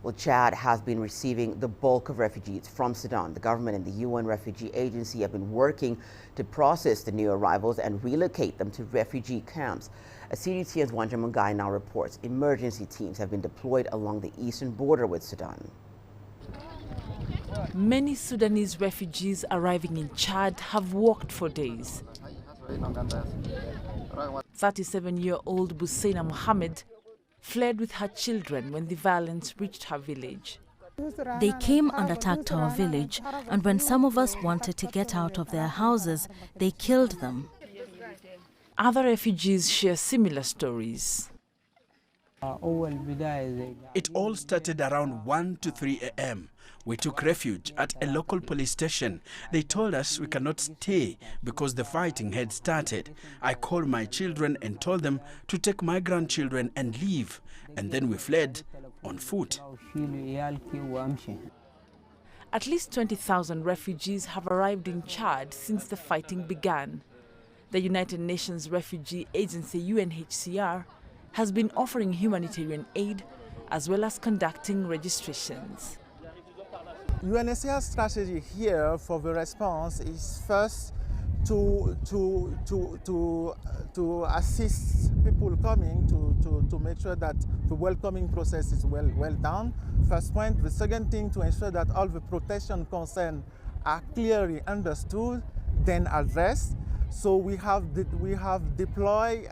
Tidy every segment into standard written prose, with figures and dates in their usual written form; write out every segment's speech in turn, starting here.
Well, Chad has been receiving the bulk of refugees from Sudan. The government and the UN Refugee Agency have been working to process the new arrivals and relocate them to refugee camps. As CGTN's Wanja Mungai now reports, emergency teams have been deployed along the eastern border with Sudan. Many Sudanese refugees arriving in Chad have walked for days. 37-year-old Busaina Mohammed fled with her children when the violence reached her village. They came and attacked our village, and when some of us wanted to get out of their houses, they killed them. Other refugees share similar stories. It all started around 1 to 3 a.m. We took refuge at a local police station. They told us we cannot stay because the fighting had started. I called my children and told them to take my grandchildren and leave. And then we fled on foot. At least 20,000 refugees have arrived in Chad since the fighting began. The United Nations Refugee Agency, UNHCR, has been offering humanitarian aid as well as conducting registrations. UNHCR's strategy here for the response is first to assist people coming to make sure that the welcoming process is well done. First point. The second thing, to ensure that all the protection concerns are clearly understood, then addressed. So we have deployed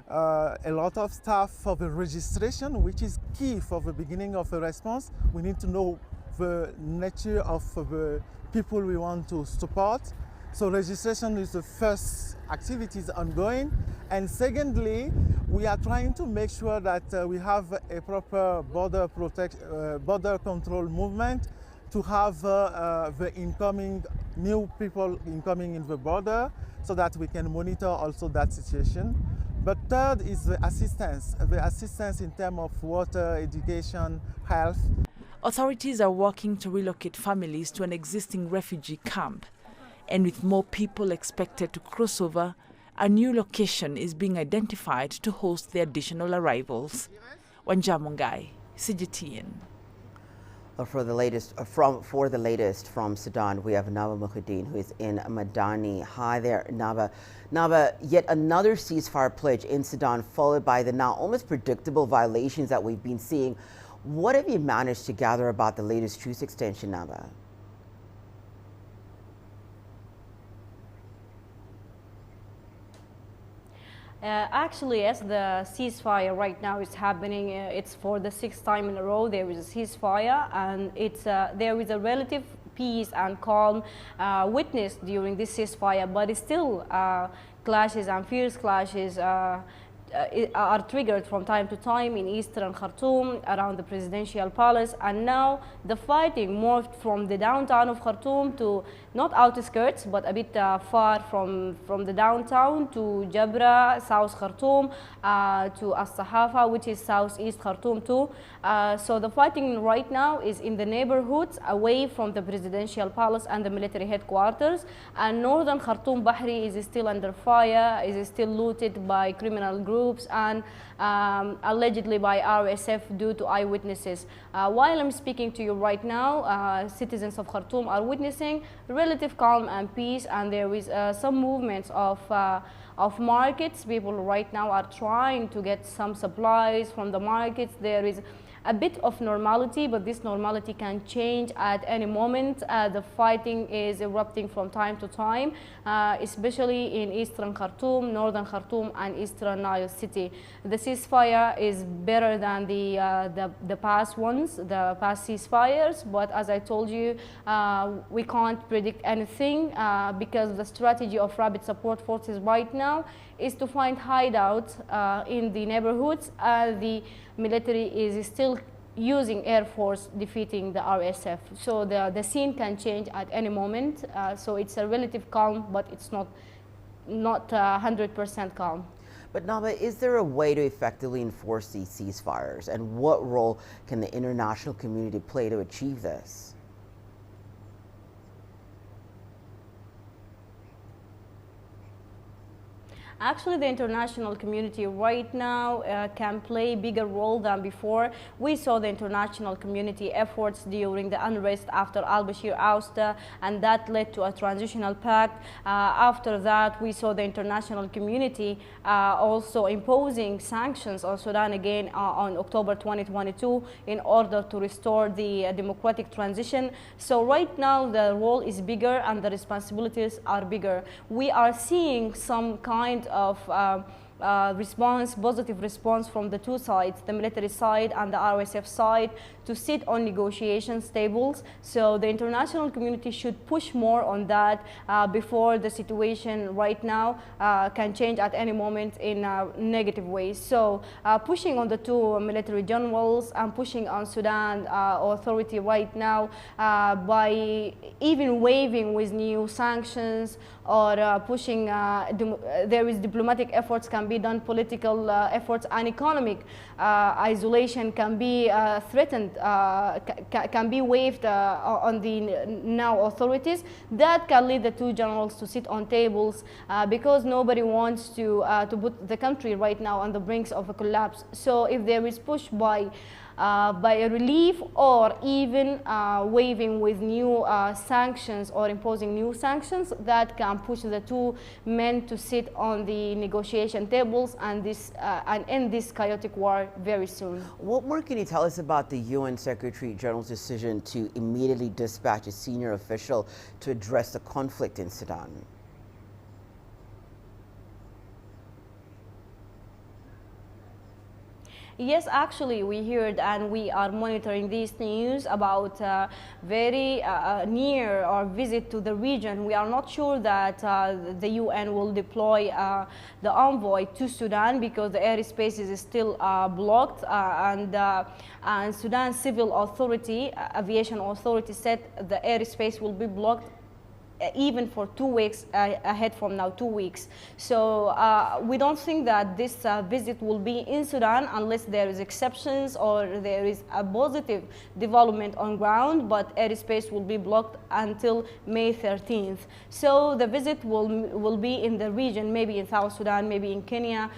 a lot of staff for the registration, which is key for the beginning of the response. We need to know the nature of the people we want to support. So registration is the first activities ongoing. And secondly, we are trying to make sure that we have a proper border control movement to have the new people incoming in the border, so that we can monitor also that situation. But third is the assistance in terms of water, education, health. Authorities are working to relocate families to an existing refugee camp. And with more people expected to cross over, a new location is being identified to host the additional arrivals. Wanja Mungai, CGTN. For the latest from Sudan, we have Naba Muhyiddin, who is in Madani. Hi there, Naba. Naba, yet another ceasefire pledge in Sudan, followed by the now almost predictable violations that we've been seeing. What have you managed to gather about the latest truce extension, Naba? Actually, as the ceasefire right now is happening, it's for the 6th time in a row there is a ceasefire, and there is a relative peace and calm witnessed during this ceasefire, but it's still clashes and fierce clashes are triggered from time to time in eastern Khartoum around the presidential palace, and now the fighting moved from the downtown of Khartoum to not outskirts but a bit far from the downtown to Jabra, South Khartoum, to As-Sahafa, which is southeast Khartoum too. So the fighting right now is in the neighborhoods away from the presidential palace and the military headquarters, and northern Khartoum Bahri is still under fire, is still looted by criminal groups and allegedly by RSF due to eyewitnesses. While I'm speaking to you right now, citizens of Khartoum are witnessing relative calm and peace, and there is some movements of markets. People right now are trying to get some supplies from the markets. There is a bit of normality, but this normality can change at any moment. The fighting is erupting from time to time, especially in eastern Khartoum, northern Khartoum, and eastern Nile City. The ceasefire is better than the past ones, the past ceasefires, but as I told you, we can't predict anything because the strategy of rapid support forces right now is to find hideouts in the neighborhoods. The military is still using air force defeating the RSF. So the scene can change at any moment. So it's a relative calm, but it's not 100% calm. But Naba, is there a way to effectively enforce these ceasefires? And what role can the international community play to achieve this? Actually, the international community right now can play a bigger role than before. We saw the international community efforts during the unrest after al-Bashir ousted, and that led to a transitional pact. After that, we saw the international community also imposing sanctions on Sudan again on October 2022 in order to restore the democratic transition. So right now, the role is bigger and the responsibilities are bigger. We are seeing some kind of positive response from the two sides, the military side and the RSF side, to sit on negotiations tables. So the international community should push more on that before the situation right now can change at any moment in negative ways. So pushing on the two military generals and pushing on Sudan authority right now by even waiving with new sanctions or pushing, there is diplomatic efforts can be done, political efforts, and economic isolation can be threatened, can be waived on the now authorities. That can lead the two generals to sit on tables because nobody wants to put the country right now on the brinks of a collapse. So if there is push by a relief or even waiving with new sanctions or imposing new sanctions, that can push the two men to sit on the negotiation tables and end this chaotic war very soon. What more can you tell us about the UN Secretary General's decision to immediately dispatch a senior official to address the conflict in Sudan? Yes, actually, we heard and we are monitoring these news about very near our visit to the region. We are not sure that the UN will deploy the envoy to Sudan because the airspace is still blocked, and Sudan Civil Authority, Aviation Authority said the airspace will be blocked even for 2 weeks ahead from now, 2 weeks. So we don't think that this visit will be in Sudan unless there is exceptions or there is a positive development on ground, but airspace will be blocked until May 13th. So the visit will be in the region, maybe in South Sudan, maybe in Kenya,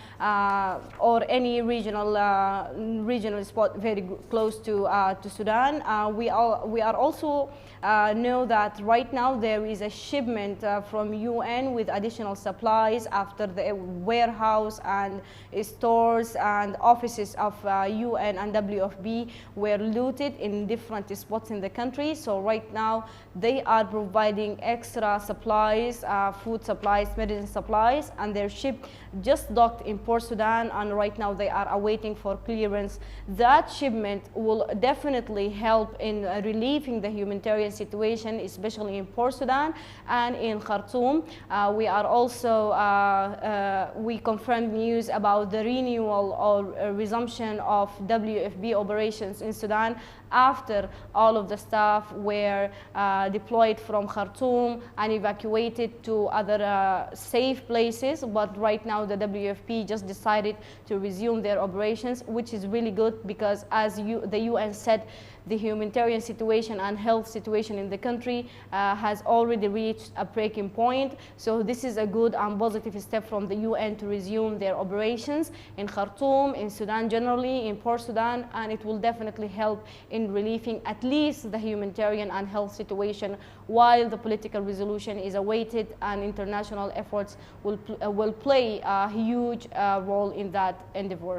or any regional spot very close to Sudan. We are also know that right now there is a shipment from UN with additional supplies after the warehouse and stores and offices of UN and WFP were looted in different spots in the country. So right now they are providing extra supplies, food supplies, medicine supplies, and their ship just docked in Port Sudan, and right now they are awaiting for clearance. That shipment will definitely help in relieving the humanitarian situation, especially in Port Sudan and in Khartoum. We are also, we confirmed news about the renewal or resumption of WFP operations in Sudan after all of the staff were deployed from Khartoum and evacuated to other safe places. But right now the WFP just decided to resume their operations, which is really good because as the UN said, the humanitarian situation and health situation in the country has already reached a breaking point. So this is a good and positive step from the UN to resume their operations in Khartoum, in Sudan generally, in Port Sudan, and it will definitely help in relieving at least the humanitarian and health situation while the political resolution is awaited, and international efforts will play a huge role in that endeavor.